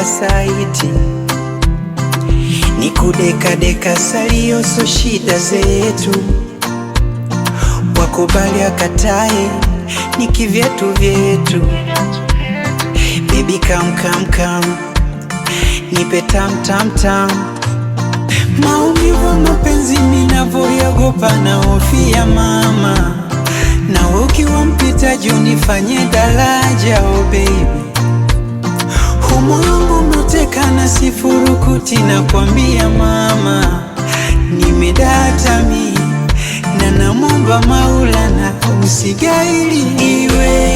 saiti, ni kudeka deka salio, so shida zetu. Wakubali akatae, ni kivyetu vyetu. Baby come, nipe tam. Maumivu mapenzi ninavyoyaogopa na hofia mama, na ukiwa mpitaji unifanye daraja. Oh baby, moyo wangu umeteka na sifurukuti, na kwambia mama, nimedata mi na namomba Maulana usigaili. Iwe